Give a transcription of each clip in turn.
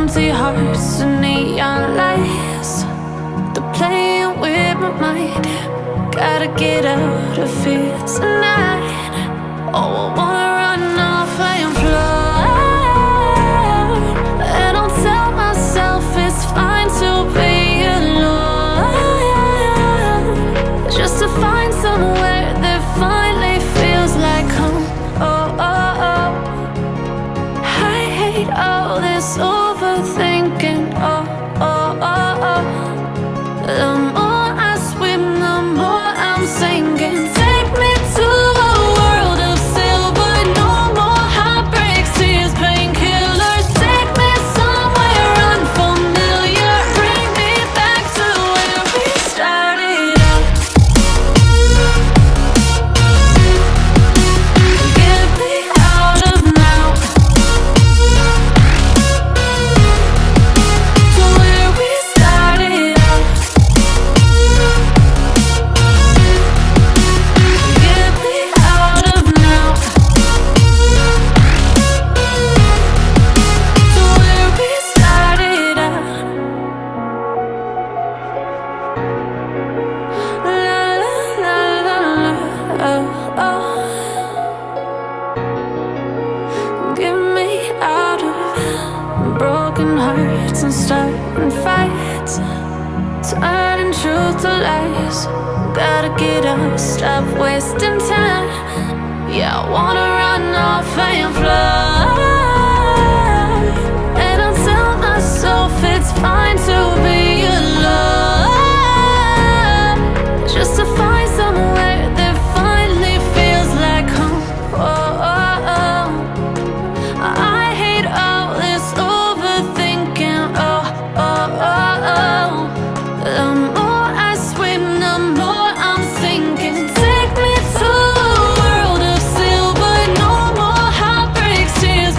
empty hearts and neon lights. They're playing with my mind. Gotta get out of here tonight. Oh, I wanna run off and fly. And I'll tell myself it's fine to be alone, just to find somewhere that finally feels like home. Oh, oh, oh. I hate all this overthinking. Oh, oh, oh, oh. The more I swim, the more I'm sinking. Take me to a world of silver. No more heartbreaks, tears, painkillers. Take me somewhere unfamiliar. Bring me back to where we started out. Get me out of now, to where we started out. Get me out of now, to where we started out. La la la la la, oh, oh. Get me out of broken hearts and starting fights, turning truth to lies. Gotta get up, stop wasting time. Yeah, I wanna run off and fly. And I'll tell myself it's fine to be alone, just to find somewhere that finally feels like home. Oh, oh, oh. I hate all this overthinking. Oh, oh, oh, oh. The more I swim, the more I'm sinking. Take me to a world of silver. No more heartbreaks, tears,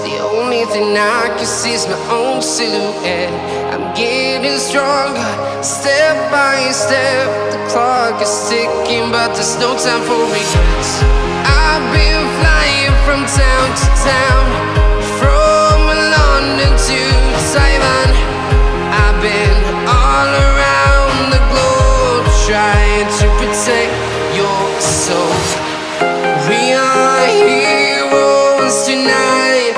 The only thing I can see is my own silhouette. I'm getting stronger, step by step. The clock is ticking, but there's no time for regrets. I've been flying from town to town, from London to Taiwan. I've been all around the globe, trying to protect your soul. We are heroes tonight.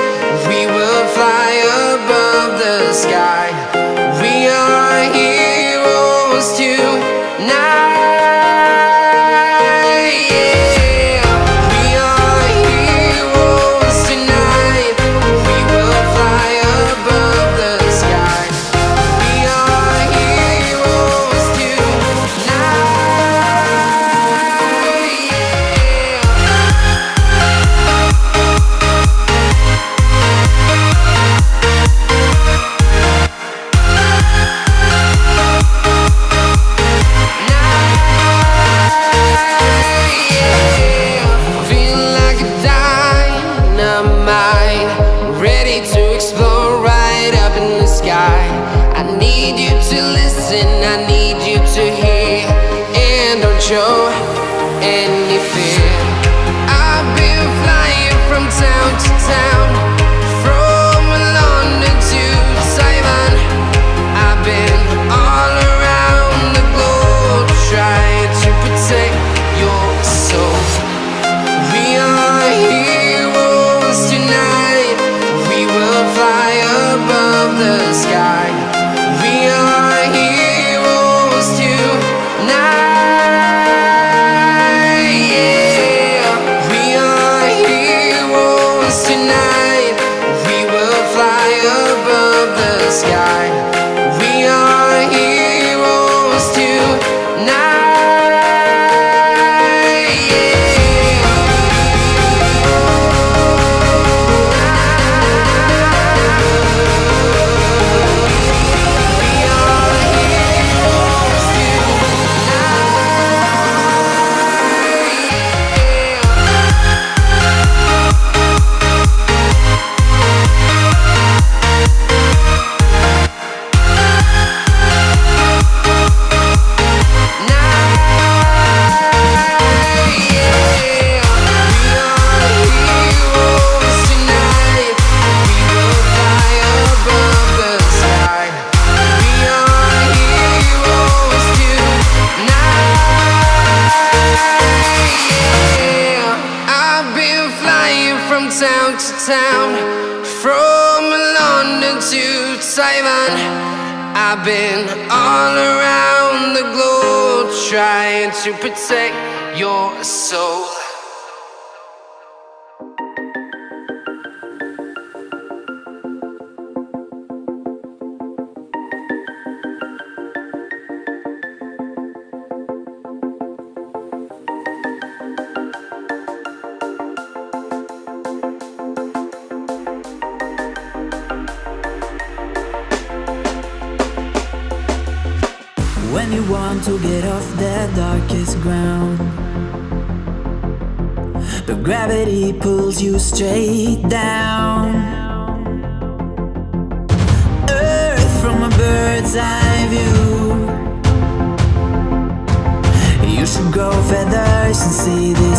We will fly above the sky. We are heroes tonight. Yeah. We are heroes tonight. We will fly above the sky. We are heroes tonight. Feeling like a dynamite, ready to explode right up in the sky. I need you to listen, I need you to hear, and don't show any fear. I've been flying from town to town, from London to Taiwan. I've been all around the globe, trying to protect your soul. We are heroes tonight. We will fly above the sky. We are heroes tonight. Yeah. We are heroes tonight. We will fly above the sky. We are heroes tonight. Town to town, from London to Taiwan. I've been all around the globe, trying to protect your soul. When you want to get off the darkest ground, but gravity pulls you straight down. Earth from a bird's eye view. You should grow feathers and see the